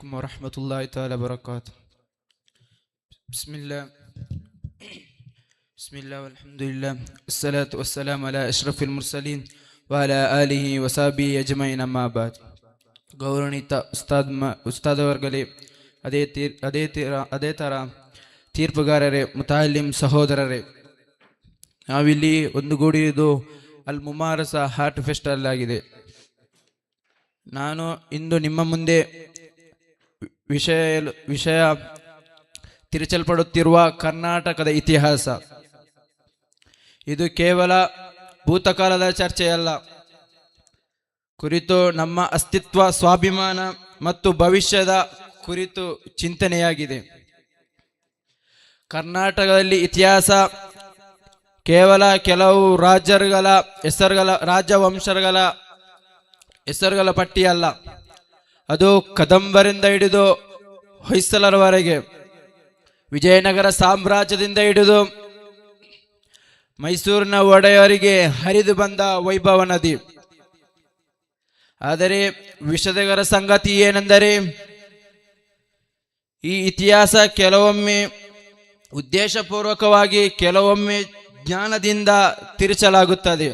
عليكم ورحمة الله تعالى وبركاته. بسم الله والحمد لله والصلاة والسلام على أشرف المرسلين وعلى آله وصحبه أجمعين أما بعد. ಗೌರವನೀಯ ಉಸ್ತಾದವರ್ಗಳೇ, ಅದೇ ಥರ ತೀರ್ಪುಗಾರರೇ, ಮುತಾಲಿಮ್ ಸಹೋದರರೇ, ನಾವಿಲ್ಲಿ ಒಂದುಗೂಡಿರುವುದು ಅಲ್ ಮುಮಾರಸ ಹಾರ್ಟ್ ಫೆಸ್ಟಿವಲ್ ಆಗಿದೆ. ನಾನು ಇಂದು ನಿಮ್ಮ ಮುಂದೆ ವಿಷಯ ತಿರುಚಲ್ಪಡುತ್ತಿರುವ ಕರ್ನಾಟಕದ ಇತಿಹಾಸ. ಇದು ಕೇವಲ ಭೂತಕಾಲದ ಚರ್ಚೆಯಲ್ಲ, ಕುರಿತು ನಮ್ಮ ಅಸ್ತಿತ್ವ, ಸ್ವಾಭಿಮಾನ ಮತ್ತು ಭವಿಷ್ಯದ ಕುರಿತು ಚಿಂತನೆಯಾಗಿದೆ. ಕರ್ನಾಟಕದಲ್ಲಿ ಇತಿಹಾಸ ಕೇವಲ ಕೆಲವು ರಾಜವಂಶಗಳ ಹೆಸರುಗಳ ಪಟ್ಟಿಯಲ್ಲ. ಅದು ಕದಂಬರಿಂದ ಹಿಡಿದು ಹೊಯ್ಸಳರವರೆಗೆ, ವಿಜಯನಗರ ಸಾಮ್ರಾಜ್ಯದಿಂದ ಹಿಡಿದು ಮೈಸೂರಿನ ಒಡೆಯರಿಗೆ ಹರಿದು ಬಂದ ವೈಭವ ನದಿ. ಆದರೆ ವಿಷಾದಕರ ಸಂಗತಿ ಏನೆಂದರೆ, ಈ ಇತಿಹಾಸ ಕೆಲವೊಮ್ಮೆ ಉದ್ದೇಶಪೂರ್ವಕವಾಗಿ, ಕೆಲವೊಮ್ಮೆ ಜ್ಞಾನದಿಂದ ತಿರುಚಲಾಗುತ್ತದೆ.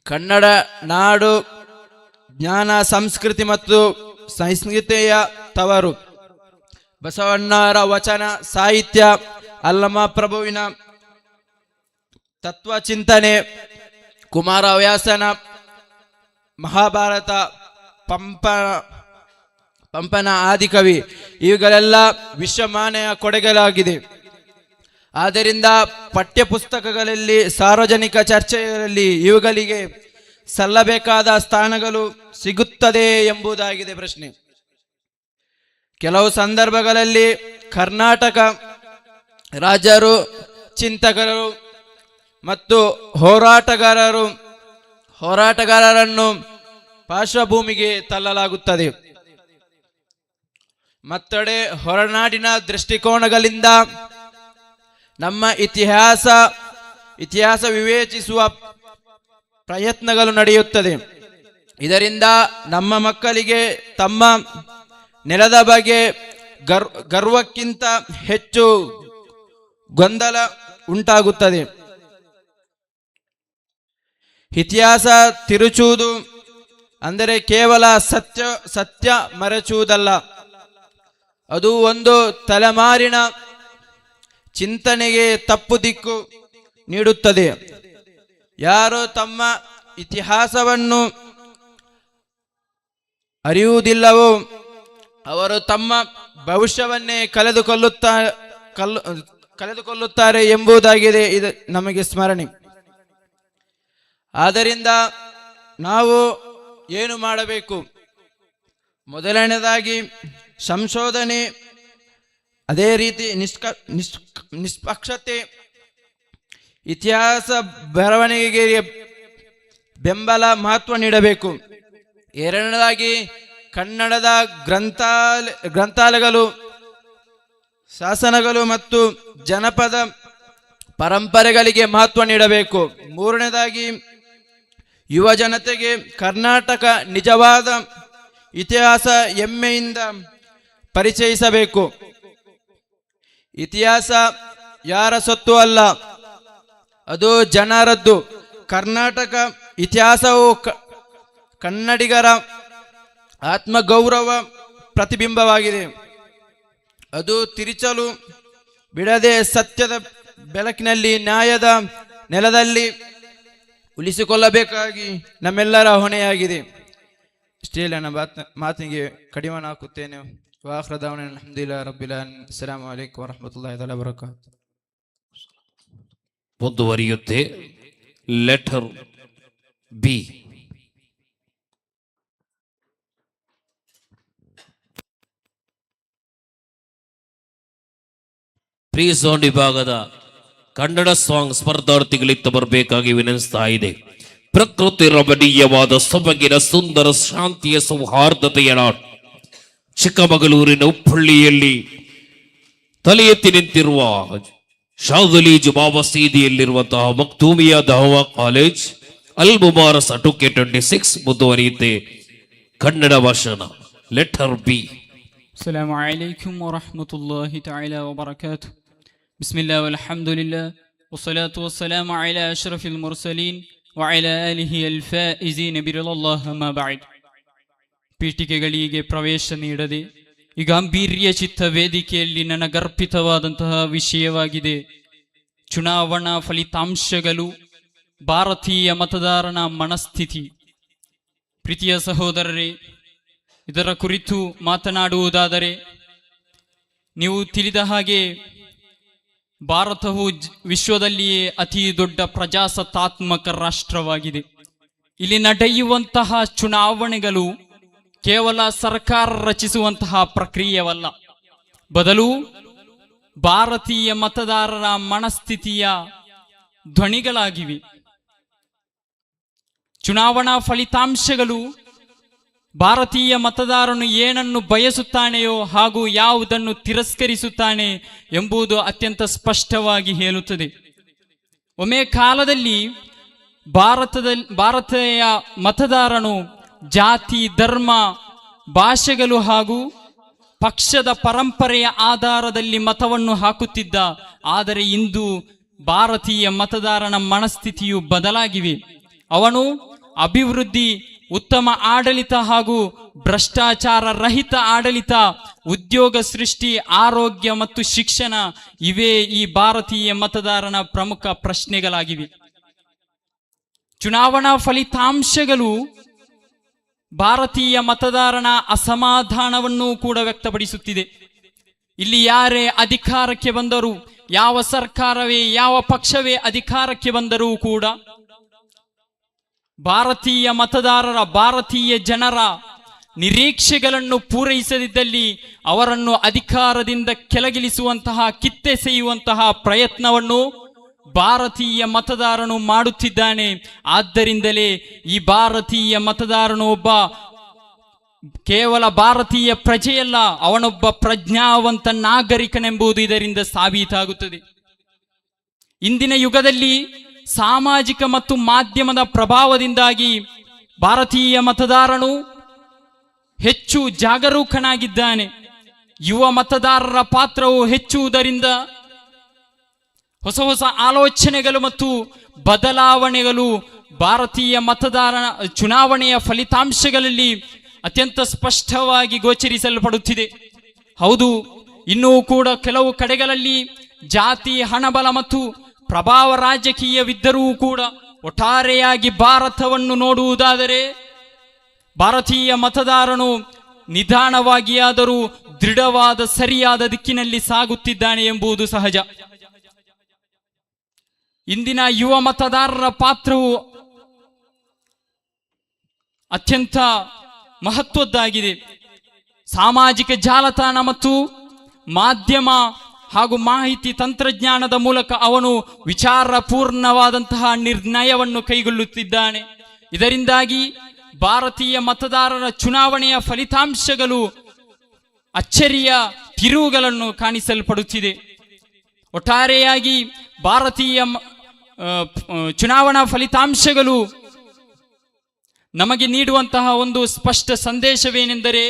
ಕನ್ನಡ ನಾಡು ಜ್ಞಾನ, ಸಂಸ್ಕೃತಿ ಮತ್ತು ಸಂಸ್ಕೃತಿಯ ತವರು. ಬಸವಣ್ಣರ ವಚನ ಸಾಹಿತ್ಯ, ಅಲ್ಲಮ ಪ್ರಭುವಿನ ತತ್ವಚಿಂತನೆ, ಕುಮಾರವ್ಯಾಸನ ಮಹಾಭಾರತ, ಪಂಪನ ಆದಿಕವಿ, ಇವುಗಳೆಲ್ಲ ವಿಶ್ವಮಾನ್ಯ ಕೊಡುಗೆಗಳಾಗಿದೆ. ಆದ್ದರಿಂದ ಪಠ್ಯಪುಸ್ತಕಗಳಲ್ಲಿ, ಸಾರ್ವಜನಿಕ ಚರ್ಚೆಗಳಲ್ಲಿ ಇವುಗಳಿಗೆ ಸಲ್ಲಬೇಕಾದ ಸ್ಥಾನಗಳು ಸಿಗುತ್ತದೆ ಎಂಬುದಾಗಿದೆ ಪ್ರಶ್ನೆ. ಕೆಲವು ಸಂದರ್ಭಗಳಲ್ಲಿ ಕರ್ನಾಟಕ ರಾಜರು, ಚಿಂತಕರು ಮತ್ತು ಹೋರಾಟಗಾರರನ್ನು ಪಾರ್ಶ್ವಭೂಮಿಗೆ ತಳ್ಳಲಾಗುತ್ತದೆ. ಮತ್ತೊಡೆ ಹೊರನಾಡಿನ ದೃಷ್ಟಿಕೋನಗಳಿಂದ ನಮ್ಮ ಇತಿಹಾಸ ವಿವೇಚಿಸುವ ಪ್ರಯತ್ನಗಳು ನಡೆಯುತ್ತದೆ. ಇದರಿಂದ ನಮ್ಮ ಮಕ್ಕಳಿಗೆ ತಮ್ಮ ನೆಲದ ಬಗ್ಗೆ ಗರ್ವಕ್ಕಿಂತ ಹೆಚ್ಚು ಗೊಂದಲ ಉಂಟಾಗುತ್ತದೆ. ಇತಿಹಾಸ ತಿರುಚುವುದು ಅಂದರೆ ಕೇವಲ ಸತ್ಯ ಮರೆಚುವುದಲ್ಲ, ಅದು ಒಂದು ತಲೆಮಾರಿನ ಚಿಂತನೆಗೆ ತಪ್ಪು ದಿಕ್ಕು ನೀಡುತ್ತದೆ. ಯಾರು ತಮ್ಮ ಇತಿಹಾಸವನ್ನು ಅರಿಯುವುದಿಲ್ಲವೋ ಅವರು ತಮ್ಮ ಭವಿಷ್ಯವನ್ನೇ ಕಳೆದುಕೊಳ್ಳುತ್ತಾರೆ ಎಂಬುದಾಗಿದೆ ಇದು ನಮಗೆ ಸ್ಮರಣೆ. ಆದ್ದರಿಂದ ನಾವು ಏನು ಮಾಡಬೇಕು? ಮೊದಲನೇದಾಗಿ ಸಂಶೋಧನೆ, ಅದೇ ರೀತಿ ನಿಷ್ಪಕ್ಷತೆ, ಇತಿಹಾಸ ಬರವಣಿಗೆಗೆ ಬೆಂಬಲ, ಮಹತ್ವ ನೀಡಬೇಕು. ಎರಡನೇದಾಗಿ ಕನ್ನಡದ ಗ್ರಂಥಾಲಯಗಳು, ಶಾಸನಗಳು ಮತ್ತು ಜನಪದ ಪರಂಪರೆಗಳಿಗೆ ಮಹತ್ವ ನೀಡಬೇಕು. ಮೂರನೇದಾಗಿ ಯುವ ಜನತೆಗೆ ಕರ್ನಾಟಕ ನಿಜವಾದ ಇತಿಹಾಸ ಹೆಮ್ಮೆಯಿಂದ ಪರಿಚಯಿಸಬೇಕು. ಇತಿಹಾಸ ಯಾರ ಸೊತ್ತು ಅಲ್ಲ, ಅದು ಜನರದ್ದು. ಕರ್ನಾಟಕ ಇತಿಹಾಸವು ಕನ್ನಡಿಗರ ಆತ್ಮಗೌರವ ಪ್ರತಿಬಿಂಬವಾಗಿದೆ. ಅದು ತಿರುಚಲು ಬಿಡದೆ ಸತ್ಯದ ಬೆಳಕಿನಲ್ಲಿ, ನ್ಯಾಯದ ನೆಲದಲ್ಲಿ ಉಳಿಸಿಕೊಳ್ಳಬೇಕಾಗಿ ನಮ್ಮೆಲ್ಲರ ಹೊಣೆಯಾಗಿದೆ. ಇಷ್ಟೇ ನನ್ನ ಮಾತಿಗೆ ಕಡಿಮೆ ಹಾಕುತ್ತೇನೆ. ವಾಖ್ರದಾವನ ಅಲ್ಹಮ್ದುಲಿಲ್ಲಾಹಿ ರಬ್ಬಿಲ್ ಆಲಮೀನ್. ಅಸ್ಸಲಾಮು ಅಲೈಕುಂ ವರಹ್ಮತುಲ್ಲಾಹಿ ತಆಲಾ ವಬರಕಾತುಹು. ಮುಂದುವರಿಯುತ್ತೆ ಲೆಟರ್ ಬಿ. ಪ್ರೀ ಝೋನ್ ವಿಭಾಗದ ಕನ್ನಡ ಸಾಂಗ್ ಸ್ಪರ್ಧಾರ್ಥಿಗಳಿತ್ತ ಬರಬೇಕಾಗಿ ವಿನಂತಿಸ್ತಾ ಇದೆ. ಪ್ರಕೃತಿ ರಮಣೀಯವಾದ ಸೊಬಗಿನ ಸುಂದರ ಶಾಂತಿಯ ಸೌಹಾರ್ದತೆಯ ನಾಡು ಚಿಕ್ಕಮಗಳೂರಿನ ಉಪ್ಪಳ್ಳಿಯಲ್ಲಿ ತಲೆ ಎತ್ತಿ ನಿಂತಿರುವ ಶಾದಲಿ ಜುಮಾ ಮಸೀದಿಯಲ್ಲಿರುವಂತಹ ಮಕ್ತೂಮಿಯಾ ದಹವಾ ಕಾಲೇಜ್ ಅಲ್ ಮುಬಾರಸ್ 2K26 ಮುಂದುವರಿಯುತ್ತೆ ಕನ್ನಡ ಭಾಷಣ. Letter B. السلام عليكم ورحمة الله تعالى وبركاته. بسم الله والحمد لله والصلاة والسلام على أشرف المرسلين وعلى آله الفائزين برضا الله ما بعد. ಪೀಠಿಕೆಗಳಿಗೆ ಪ್ರವೇಶ ನೀಡದೆ ಈ ಗಾಂಭೀರ್ಯ ಚಿತ್ತ ವೇದಿಕೆಯಲ್ಲಿ ನನಗರ್ಪಿತವಾದಂತಹ ವಿಷಯವಾಗಿದೆ ಚುನಾವಣಾ ಫಲಿತಾಂಶಗಳು, ಭಾರತೀಯ ಮತದಾರನ ಮನಸ್ಥಿತಿ. ಪ್ರೀತಿಯ ಸಹೋದರರೇ, ಇದರ ಕುರಿತು ಮಾತನಾಡುವುದಾದರೆ, ನೀವು ತಿಳಿದ ಹಾಗೆ ಭಾರತವು ವಿಶ್ವದಲ್ಲಿಯೇ ಅತಿ ದೊಡ್ಡ ಪ್ರಜಾಸತ್ತಾತ್ಮಕ ರಾಷ್ಟ್ರವಾಗಿದೆ. ಇಲ್ಲಿ ನಡೆಯುವಂತಹ ಚುನಾವಣೆಗಳು ಕೇವಲ ಸರ್ಕಾರ ರಚಿಸುವಂತಹ ಪ್ರಕ್ರಿಯೆಯಲ್ಲ, ಬದಲು ಭಾರತೀಯ ಮತದಾರರ ಮನಸ್ಥಿತಿಯ ಧ್ವನಿಗಳಾಗಿವೆ. ಚುನಾವಣಾ ಫಲಿತಾಂಶಗಳು ಭಾರತೀಯ ಮತದಾರನು ಏನನ್ನು ಬಯಸುತ್ತಾನೆಯೋ ಹಾಗೂ ಯಾವುದನ್ನು ತಿರಸ್ಕರಿಸುತ್ತಾನೆ ಎಂಬುದು ಅತ್ಯಂತ ಸ್ಪಷ್ಟವಾಗಿ ಹೇಳುತ್ತದೆ. ಒಮ್ಮೆ ಕಾಲದಲ್ಲಿ ಭಾರತೀಯ ಮತದಾರನು ಜಾತಿ, ಧರ್ಮ, ಭಾಷೆಗಳು ಹಾಗೂ ಪಕ್ಷದ ಪರಂಪರೆಯ ಆಧಾರದಲ್ಲಿ ಮತವನ್ನು ಹಾಕುತ್ತಿದ್ದ. ಆದರೆ ಇಂದು ಭಾರತೀಯ ಮತದಾರನ ಮನಸ್ಥಿತಿಯು ಬದಲಾಗಿವೆ. ಅವನು ಅಭಿವೃದ್ಧಿ, ಉತ್ತಮ ಆಡಳಿತ ಹಾಗೂ ಭ್ರಷ್ಟಾಚಾರ ರಹಿತ ಆಡಳಿತ, ಉದ್ಯೋಗ ಸೃಷ್ಟಿ, ಆರೋಗ್ಯ ಮತ್ತು ಶಿಕ್ಷಣ ಇವೇ ಈ ಭಾರತೀಯ ಮತದಾರನ ಪ್ರಮುಖ ಪ್ರಶ್ನೆಗಳಾಗಿವೆ. ಚುನಾವಣಾ ಫಲಿತಾಂಶಗಳು ಭಾರತೀಯ ಮತದಾರನ ಅಸಮಾಧಾನವನ್ನು ಕೂಡ ವ್ಯಕ್ತಪಡಿಸುತ್ತಿದೆ. ಇಲ್ಲಿ ಯಾರೇ ಅಧಿಕಾರಕ್ಕೆ ಬಂದರೂ, ಯಾವ ಸರ್ಕಾರವೇ, ಯಾವ ಪಕ್ಷವೇ ಅಧಿಕಾರಕ್ಕೆ ಬಂದರೂ ಕೂಡ ಭಾರತೀಯ ಮತದಾರರ, ಭಾರತೀಯ ಜನರ ನಿರೀಕ್ಷೆಗಳನ್ನು ಪೂರೈಸದಿದ್ದಲ್ಲಿ ಅವರನ್ನು ಅಧಿಕಾರದಿಂದ ಕೆಳಗಿಳಿಸುವಂತಹ, ಕಿತ್ತೆಸೆಯುವಂತಹ ಪ್ರಯತ್ನವನ್ನು ಭಾರತೀಯ ಮತದಾರನು ಮಾಡುತ್ತಿದ್ದಾನೆ. ಆದ್ದರಿಂದಲೇ ಈ ಭಾರತೀಯ ಮತದಾರನು ಒಬ್ಬ ಕೇವಲ ಭಾರತೀಯ ಪ್ರಜೆಯಲ್ಲ, ಅವನೊಬ್ಬ ಪ್ರಜ್ಞಾವಂತ ನಾಗರಿಕನೆಂಬುದು ಇದರಿಂದ ಸಾಬೀತಾಗುತ್ತದೆ. ಇಂದಿನ ಯುಗದಲ್ಲಿ ಸಾಮಾಜಿಕ ಮತ್ತು ಮಾಧ್ಯಮದ ಪ್ರಭಾವದಿಂದಾಗಿ ಭಾರತೀಯ ಮತದಾರನು ಹೆಚ್ಚು ಜಾಗರೂಕನಾಗಿದ್ದಾನೆ. ಯುವ ಮತದಾರರ ಪಾತ್ರವು ಹೆಚ್ಚುವುದರಿಂದ ಹೊಸ ಹೊಸ ಆಲೋಚನೆಗಳು ಮತ್ತು ಬದಲಾವಣೆಗಳು ಭಾರತೀಯ ಮತದಾರನ ಚುನಾವಣೆಯ ಫಲಿತಾಂಶಗಳಲ್ಲಿ ಅತ್ಯಂತ ಸ್ಪಷ್ಟವಾಗಿ ಗೋಚರಿಸಲ್ಪಡುತ್ತಿದೆ. ಹೌದು, ಇನ್ನೂ ಕೂಡ ಕೆಲವು ಕಡೆಗಳಲ್ಲಿ ಜಾತಿ, ಹಣಬಲ ಮತ್ತು ಪ್ರಭಾವ ರಾಜಕೀಯವಿದ್ದರೂ ಕೂಡ ಒಟ್ಟಾರೆಯಾಗಿ ಭಾರತವನ್ನು ನೋಡುವುದಾದರೆ ಭಾರತೀಯ ಮತದಾರನು ನಿಧಾನವಾಗಿಯಾದರೂ ದೃಢವಾದ ಸರಿಯಾದ ದಿಕ್ಕಿನಲ್ಲಿ ಸಾಗುತ್ತಿದ್ದಾನೆ ಎಂಬುದು ಸಹಜ. ಇಂದಿನ ಯುವ ಮತದಾರರ ಪಾತ್ರವು ಅತ್ಯಂತ ಮಹತ್ವದ್ದಾಗಿದೆ. ಸಾಮಾಜಿಕ ಜಾಲತಾಣ ಮತ್ತು ಮಾಧ್ಯಮ ಹಾಗೂ ಮಾಹಿತಿ ತಂತ್ರಜ್ಞಾನದ ಮೂಲಕ ಅವನು ವಿಚಾರಪೂರ್ಣವಾದಂತಹ ನಿರ್ಣಯವನ್ನು ಕೈಗೊಳ್ಳುತ್ತಿದ್ದಾನೆ. ಇದರಿಂದಾಗಿ ಭಾರತೀಯ ಮತದಾರರ ಚುನಾವಣೆಯ ಫಲಿತಾಂಶಗಳು ಅಚ್ಚರಿಯ ತಿರುವುಗಳನ್ನು ಕಾಣಿಸಲ್ಪಡುತ್ತಿದೆ. ಒಟ್ಟಾರೆಯಾಗಿ ಭಾರತೀಯ ಚುನಾವಣಾ ಫಲಿತಾಂಶಗಳು ನಮಗೆ ನೀಡುವಂತಹ ಒಂದು ಸ್ಪಷ್ಟ ಸಂದೇಶವೇನೆಂದರೆ,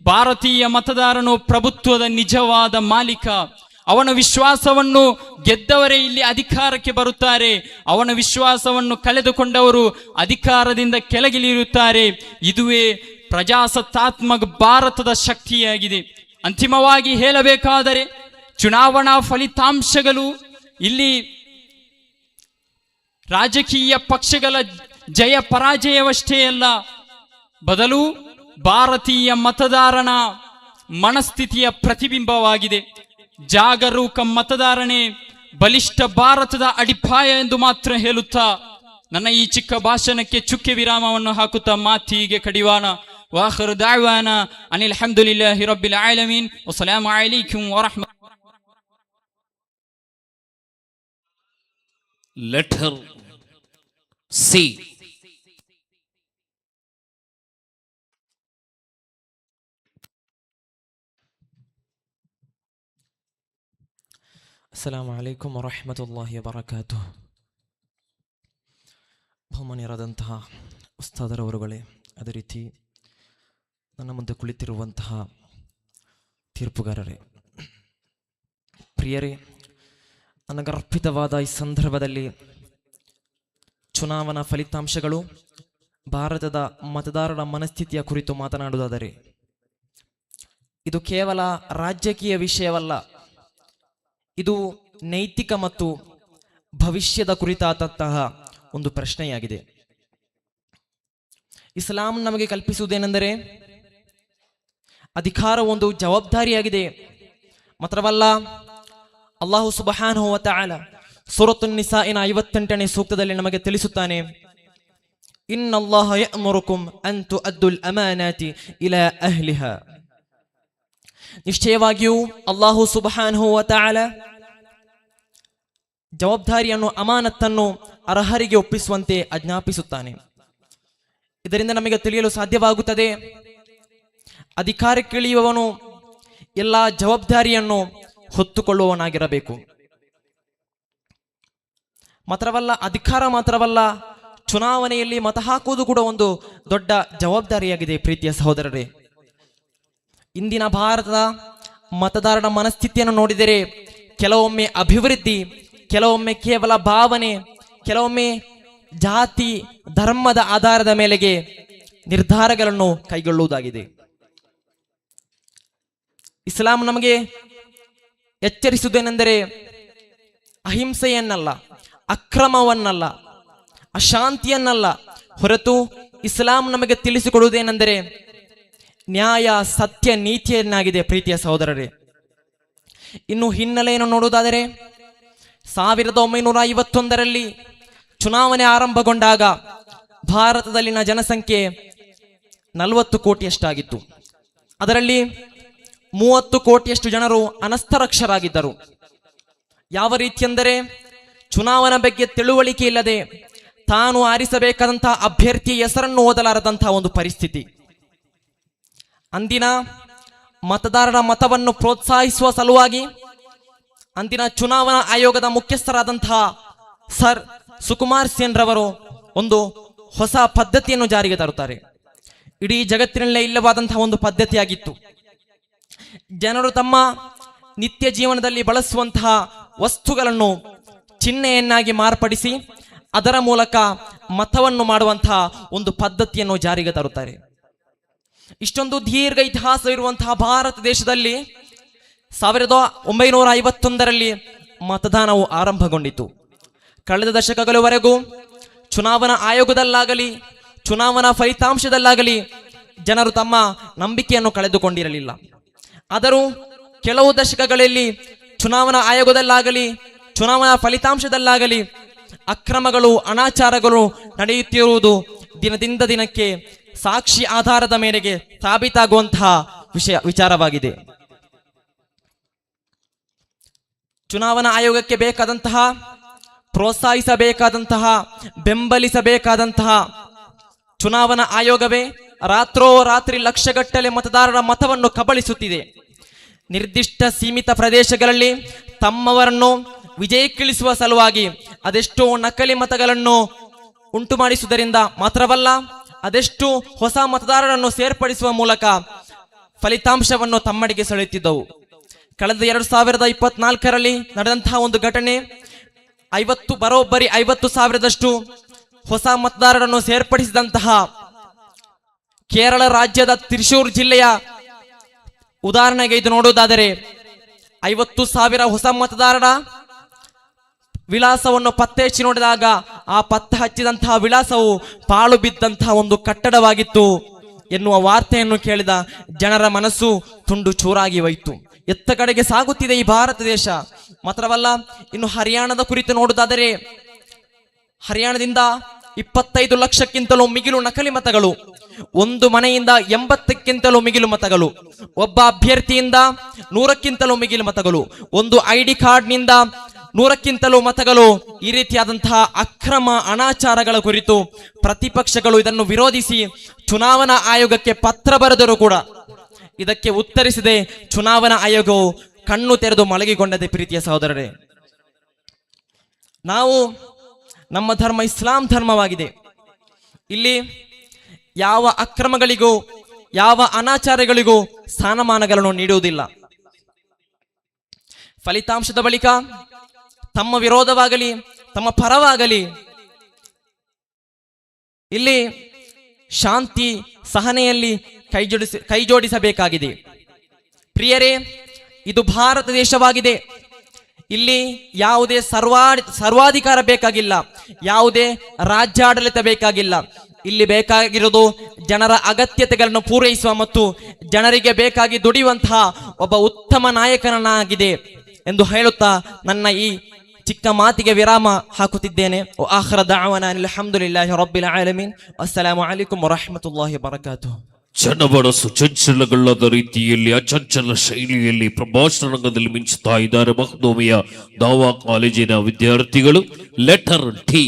ಭಾರತೀಯ ಮತದಾರನು ಪ್ರಭುತ್ವದ ನಿಜವಾದ ಮಾಲೀಕ. ಅವನ ವಿಶ್ವಾಸವನ್ನು ಗೆದ್ದವರೇ ಇಲ್ಲಿ ಅಧಿಕಾರಕ್ಕೆ ಬರುತ್ತಾರೆ, ಅವನ ವಿಶ್ವಾಸವನ್ನು ಕಳೆದುಕೊಂಡವರು ಅಧಿಕಾರದಿಂದ ಕೆಳಗಿಳಿಯುತ್ತಾರೆ. ಇದುವೇ ಪ್ರಜಾಸತ್ತಾತ್ಮಕ ಭಾರತದ ಶಕ್ತಿಯಾಗಿದೆ. ಅಂತಿಮವಾಗಿ ಹೇಳಬೇಕಾದರೆ ಚುನಾವಣಾ ಫಲಿತಾಂಶಗಳು ಇಲ್ಲಿ ರಾಜಕೀಯ ಪಕ್ಷಗಳ ಜಯ ಪರಾಜಯವಷ್ಟೇ ಅಲ್ಲ, ಬದಲು ಭಾರತೀಯ ಮತದಾರನ ಮನಸ್ಥಿತಿಯ ಪ್ರತಿಬಿಂಬವಾಗಿದೆ. ಜಾಗರೂಕ ಮತದಾರನೇ ಬಲಿಷ್ಠ ಭಾರತದ ಅಡಿಪಾಯ ಎಂದು ಮಾತ್ರ ಹೇಳುತ್ತಾ ನನ್ನ ಈ ಚಿಕ್ಕ ಭಾಷಣಕ್ಕೆ ಚುಕ್ಕೆ ವಿರಾಮವನ್ನು ಹಾಕುತ್ತಾ ಮಾತಿಗೆ ಕಡಿವಾಣ. ವಾಖಿರು ದಾವಾನ ಅನಿಲ್ ಹಮ್ದುಲಿಲ್ಲಾಹಿ ರಬ್ಬಿಲ್ ಆಲಮೀನ್. ವಸ್ಸಲಾಮು ಅಲೈಕುಂ ವರಹಮತುಲ್ಲಾಹಿ. Letter C. ಅಸ್ಸಲಾಮು ಅಲೈಕುಂ ವರಹಮತುಲ್ಲಾಹಿ ವಬರಕಾತುಹು. ಬಹುಮಾನ್ಯರಾದಂತಹ ಉಸ್ತಾದರವರುಗಳೇ, ಅದೇ ರೀತಿ ನನ್ನ ಮುಂದೆ ಕುಳಿತಿರುವಂತಹ ತೀರ್ಪುಗಾರರೇ, ಪ್ರಿಯರೇ, ನನಗರ್ಪಿತವಾದ ಈ ಸಂದರ್ಭದಲ್ಲಿ ಚುನಾವಣಾ ಫಲಿತಾಂಶಗಳು, ಭಾರತದ ಮತದಾರರ ಮನಸ್ಥಿತಿಯ ಕುರಿತು ಮಾತನಾಡುವುದಾದರೆ ಇದು ಕೇವಲ ರಾಜಕೀಯ ವಿಷಯವಲ್ಲ, ಇದು ನೈತಿಕ ಮತ್ತು ಭವಿಷ್ಯದ ಕುರಿತಾದಂತಹ ಒಂದು ಪ್ರಶ್ನೆಯಾಗಿದೆ. ಇಸ್ಲಾಂ ನಮಗೆ ಕಲ್ಪಿಸುವುದೇನೆಂದರೆ ಅಧಿಕಾರ ಒಂದು ಜವಾಬ್ದಾರಿಯಾಗಿದೆ. ಮಾತ್ರವಲ್ಲ, ಅಲ್ಲಾಹು ಸುಬ್ಹಾನಹು ವ ತಆಲಾ ಸೂರತುನ್ ನಿಸಾಇನ 58ನೇ ಸೂಕ್ತದಲ್ಲಿ ನಮಗೆ ತಿಳಿಸುತ್ತಾನೆ, ಇನ್ನಲ್ಲಾಹ ಯಅಮುರುಕುಂ ಅನ್ ತುಅದ್ದುಲ್ ಅಮಾನಾತಿ ಇಲಾ ಅಹ್ಲಿಹಾ. ನಿಶ್ಚಯವಾಗಿಯೂ ಅಲ್ಲಾಹು ಸುಬ್ಹಾನಹು ವ ತಆಲಾ ಜವಾಬ್ದಾರಿಯನ್ನು, ಅಮಾನತ್ತನ್ನು ಅರ್ಹರಿಗೆ ಒಪ್ಪಿಸುವಂತೆ ಆಜ್ಞಾಪಿಸುತ್ತಾನೆ. ಇದರಿಂದ ನಮಗೆ ತಿಳಿಯಲು ಸಾಧ್ಯವಾಗುತ್ತದೆ, ಅಧಿಕಾರಕ್ಕಿಳಿಯುವವನು ಎಲ್ಲ ಜವಾಬ್ದಾರಿಯನ್ನು ಹೊತ್ತುಕೊಳ್ಳುವವನಾಗಿರಬೇಕು. ಅಧಿಕಾರ ಮಾತ್ರವಲ್ಲ, ಚುನಾವಣೆಯಲ್ಲಿ ಮತ ಹಾಕುವುದು ಕೂಡ ಒಂದು ದೊಡ್ಡ ಜವಾಬ್ದಾರಿಯಾಗಿದೆ. ಪ್ರೀತಿಯ ಸಹೋದರರೇ, ಇಂದಿನ ಭಾರತದ ಮತದಾರರ ಮನಸ್ಥಿತಿಯನ್ನು ನೋಡಿದರೆ ಕೆಲವೊಮ್ಮೆ ಅಭಿವೃದ್ಧಿ, ಕೆಲವೊಮ್ಮೆ ಕೇವಲ ಭಾವನೆ, ಕೆಲವೊಮ್ಮೆ ಜಾತಿ ಧರ್ಮದ ಆಧಾರದ ಮೇಲೆಗೆ ನಿರ್ಧಾರಗಳನ್ನು ಕೈಗೊಳ್ಳುವುದಾಗಿದೆ. ಇಸ್ಲಾಂ ನಮಗೆ ಎಚ್ಚರಿಸುವುದೇನೆಂದರೆ ಅಹಿಂಸೆಯನ್ನಲ್ಲ, ಅಕ್ರಮವನ್ನಲ್ಲ, ಅಶಾಂತಿಯನ್ನಲ್ಲ, ಹೊರತು ಇಸ್ಲಾಂ ನಮಗೆ ತಿಳಿಸಿಕೊಡುವುದೇನೆಂದರೆ ನ್ಯಾಯ, ಸತ್ಯ, ನೀತಿಯನ್ನಾಗಿದೆ. ಪ್ರೀತಿಯ ಸಹೋದರರೇ, ಇನ್ನು ಹಿನ್ನೆಲೆಯನ್ನು ನೋಡುವುದಾದರೆ 1951ರಲ್ಲಿ ಚುನಾವಣೆ ಆರಂಭಗೊಂಡಾಗ ಭಾರತದಲ್ಲಿನ ಜನಸಂಖ್ಯೆ 40 ಕೋಟಿಯಷ್ಟಾಗಿತ್ತು. ಅದರಲ್ಲಿ 30 ಕೋಟಿಯಷ್ಟು ಜನರು ಅನಕ್ಷರರಾಗಿದ್ದರು. ಯಾವ ರೀತಿಯೆಂದರೆ ಚುನಾವಣಾ ಬಗ್ಗೆ ತಿಳುವಳಿಕೆ ಇಲ್ಲದೆ ತಾನು ಆರಿಸಬೇಕಾದಂತಹ ಅಭ್ಯರ್ಥಿಯ ಹೆಸರನ್ನು ಓದಲಾರದಂತಹ ಒಂದು ಪರಿಸ್ಥಿತಿ. ಅಂದಿನ ಮತದಾರರ ಮತವನ್ನು ಪ್ರೋತ್ಸಾಹಿಸುವ ಸಲುವಾಗಿ ಅಂದಿನ ಚುನಾವಣಾ ಆಯೋಗದ ಮುಖ್ಯಸ್ಥರಾದಂತಹ ಸರ್ ಸುಕುಮಾರ್ ಸೇನ್ ರವರು ಒಂದು ಹೊಸ ಪದ್ಧತಿಯನ್ನು ಜಾರಿಗೆ ತರುತ್ತಾರೆ. ಇಡೀ ಜಗತ್ತಿನಲ್ಲೇ ಇಲ್ಲವಾದಂತಹ ಒಂದು ಪದ್ಧತಿಯಾಗಿತ್ತು. ಜನರು ತಮ್ಮ ನಿತ್ಯ ಜೀವನದಲ್ಲಿ ಬಳಸುವಂತಹ ವಸ್ತುಗಳನ್ನು ಚಿಹ್ನೆಯನ್ನಾಗಿ ಮಾರ್ಪಡಿಸಿ ಅದರ ಮೂಲಕ ಮತವನ್ನು ಮಾಡುವಂತಹ ಒಂದು ಪದ್ಧತಿಯನ್ನು ಜಾರಿಗೆ ತರುತ್ತಾರೆ. ಇಷ್ಟೊಂದು ದೀರ್ಘ ಇತಿಹಾಸವಿರುವಂತಹ ಭಾರತ ದೇಶದಲ್ಲಿ 1951ರಲ್ಲಿ ಮತದಾನವು ಆರಂಭಗೊಂಡಿತು. ಕಳೆದ ದಶಕಗಳವರೆಗೂ ಚುನಾವಣಾ ಆಯೋಗದಲ್ಲಾಗಲಿ ಚುನಾವಣಾ ಫಲಿತಾಂಶದಲ್ಲಾಗಲಿ ಜನರು ತಮ್ಮ ನಂಬಿಕೆಯನ್ನು ಕಳೆದುಕೊಂಡಿರಲಿಲ್ಲ. ಆದರೂ ಕೆಲವು ದಶಕಗಳಲ್ಲಿ ಚುನಾವಣಾ ಆಯೋಗದಲ್ಲಾಗಲಿ ಚುನಾವಣಾ ಫಲಿತಾಂಶದಲ್ಲಾಗಲಿ ಅಕ್ರಮಗಳು, ಅನಾಚಾರಗಳು ನಡೆಯುತ್ತಿರುವುದು ದಿನದಿಂದ ದಿನಕ್ಕೆ ಸಾಕ್ಷಿ ಆಧಾರದ ಮೇರೆಗೆ ಸಾಬೀತಾಗುವಂತಹ ವಿಚಾರವಾಗಿದೆ. ಚುನಾವಣಾ ಆಯೋಗಕ್ಕೆ ಬೇಕಾದಂತಹ, ಪ್ರೋತ್ಸಾಹಿಸಬೇಕಾದಂತಹ, ಬೆಂಬಲಿಸಬೇಕಾದಂತಹ ಚುನಾವಣಾ ಆಯೋಗವೇ ರಾತ್ರೋರಾತ್ರಿ ಲಕ್ಷಗಟ್ಟಲೆ ಮತದಾರರ ಮತವನ್ನು ಕಬಳಿಸುತ್ತಿದೆ. ನಿರ್ದಿಷ್ಟ ಸೀಮಿತ ಪ್ರದೇಶಗಳಲ್ಲಿ ತಮ್ಮವರನ್ನು ವಿಜಯಕ್ಕಿಳಿಸುವ ಸಲುವಾಗಿ ಅದೆಷ್ಟೋ ನಕಲಿ ಮತಗಳನ್ನು ಉಂಟು ಮಾಡಿಸುವುದರಿಂದ ಮಾತ್ರವಲ್ಲ, ಅದೆಷ್ಟು ಹೊಸ ಮತದಾರರನ್ನು ಸೇರ್ಪಡಿಸುವ ಮೂಲಕ ಫಲಿತಾಂಶವನ್ನು ತಮ್ಮಡಿಗೆ ಸೆಳೆಯುತ್ತಿದ್ದವು. ಕಳೆದ 2024ರಲ್ಲಿ ನಡೆದಂತಹ ಒಂದು ಘಟನೆ, ಬರೋಬ್ಬರಿ 50,000ದಷ್ಟು ಹೊಸ ಮತದಾರರನ್ನು ಸೇರ್ಪಡಿಸಿದಂತಹ ಕೇರಳ ರಾಜ್ಯದ ತ್ರಿಶೂರ್ ಜಿಲ್ಲೆಯ ಉದಾಹರಣೆಗೆ ಇದು ನೋಡುವುದಾದರೆ 50,000 ಹೊಸ ಮತದಾರರ ವಿಳಾಸವನ್ನು ಪತ್ತೆ ಹಚ್ಚಿ ನೋಡಿದಾಗ ಆ ಪತ್ತೆ ಹಚ್ಚಿದಂತಹ ವಿಳಾಸವು ಪಾಳು ಬಿದ್ದಂತಹ ಒಂದು ಕಟ್ಟಡವಾಗಿತ್ತು ಎನ್ನುವ ವಾರ್ತೆಯನ್ನು ಕೇಳಿದ ಜನರ ಮನಸ್ಸು ತುಂಡು ಚೂರಾಗಿ ಹೋಯಿತು. ಎತ್ತ ಕಡೆಗೆ ಸಾಗುತ್ತಿದೆ ಈ ಭಾರತ ದೇಶ. ಮಾತ್ರವಲ್ಲ, ಇನ್ನು ಹರಿಯಾಣದ ಕುರಿತು ನೋಡುವುದಾದರೆ ಹರಿಯಾಣದಿಂದ 25 ಲಕ್ಷಕ್ಕಿಂತಲೂ ಮಿಗಿಲು ನಕಲಿ ಮತಗಳು, ಒಂದು ಮನೆಯಿಂದ 80ಕ್ಕಿಂತಲೂ ಮಿಗಿಲು ಮತಗಳು, ಒಬ್ಬ ಅಭ್ಯರ್ಥಿಯಿಂದ 100ಕ್ಕಿಂತಲೂ ಮಿಗಿಲು ಮತಗಳು, ಒಂದು ID ಕಾರ್ಡ್ನಿಂದ 100ಕ್ಕಿಂತಲೂ ಮತಗಳು. ಈ ರೀತಿಯಾದಂತಹ ಅಕ್ರಮ ಅನಾಚಾರಗಳ ಕುರಿತು ಪ್ರತಿಪಕ್ಷಗಳು ಇದನ್ನು ವಿರೋಧಿಸಿ ಚುನಾವಣಾ ಆಯೋಗಕ್ಕೆ ಪತ್ರ ಬರೆದರೂ ಕೂಡ ಇದಕ್ಕೆ ಉತ್ತರಿಸದೆ ಚುನಾವಣಾ ಆಯೋಗವು ಕಣ್ಣು ತೆರೆದು ಮಲಗಿಕೊಂಡದೆ. ಪ್ರೀತಿಯ ಸಹೋದರರೇ, ನಮ್ಮ ಧರ್ಮ ಇಸ್ಲಾಂ ಧರ್ಮವಾಗಿದೆ. ಇಲ್ಲಿ ಯಾವ ಅಕ್ರಮಗಳಿಗೂ ಯಾವ ಅನಾಚಾರಗಳಿಗೂ ಸ್ಥಾನಮಾನಗಳನ್ನು ನೀಡುವುದಿಲ್ಲ. ಫಲಿತಾಂಶದ ಬಳಿಕ ತಮ್ಮ ವಿರೋಧವಾಗಲಿ ತಮ್ಮ ಪರವಾಗಲಿ ಇಲ್ಲಿ ಶಾಂತಿ ಸಹನೆಯಲ್ಲಿ ಕೈಜೋಡಿಸಬೇಕಾಗಿದೆ. ಪ್ರಿಯರೇ, ಇದು ಭಾರತ ದೇಶವಾಗಿದೆ. ಇಲ್ಲಿ ಯಾವುದೇ ಸರ್ವಾಧಿಕಾರ ಬೇಕಾಗಿಲ್ಲ, ಯಾವುದೇ ರಾಜ್ಯಾಡಳಿತ ಬೇಕಾಗಿಲ್ಲ. ಇಲ್ಲಿ ಬೇಕಾಗಿರೋದು ಜನರ ಅಗತ್ಯತೆಗಳನ್ನು ಪೂರೈಸುವ ಮತ್ತು ಜನರಿಗೆ ಬೇಕಾಗಿ ದುಡಿಯುವಂತಹ ಒಬ್ಬ ಉತ್ತಮ ನಾಯಕನಾಗಿದೆ ಎಂದು ಹೇಳುತ್ತಾ ನನ್ನ ಈ ಚಿಕ್ಕ ಮಾತಿಗೆ ವಿರಾಮ ಹಾಕುತ್ತಿದ್ದೇನೆ. ಆಖಿರ ದಅವಾನಾ ಅಲ್ಹಮ್ದುಲಿಲ್ಲಾಹಿ ರಬ್ಬಿಲ್ ಆಲಮೀನ್. ಅಸ್ಸಲಾಮು ಅಲೈಕುಂ ವರಹ್ಮತುಲ್ಲಾಹಿ ವಬರಕಾತುಹು. ಜನಮನಸ್ಸು ಚಂಚಲಗೊಳ್ಳದ ರೀತಿಯಲ್ಲಿ ಅಚಂಚಲ ಶೈಲಿಯಲ್ಲಿ ಪ್ರಭಾಷಣ ರಂಗದಲ್ಲಿ ಮಿಂಚುತ್ತಾ ಇದ್ದಾರೆ ಮಖ್ದೂಮಿಯ ದಾವಾ ಕಾಲೇಜಿನ ವಿದ್ಯಾರ್ಥಿಗಳು. Letter D.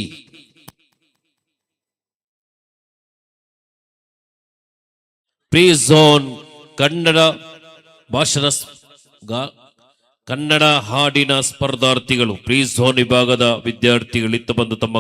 Pre zone Kannada ಹಾಡಿನ ಸ್ಪರ್ಧಾರ್ಥಿಗಳು, ಪ್ರೀ ಝೋನ್ ವಿಭಾಗದ ವಿದ್ಯಾರ್ಥಿಗಳಿಂದ ಬಂದು ತಮ್ಮ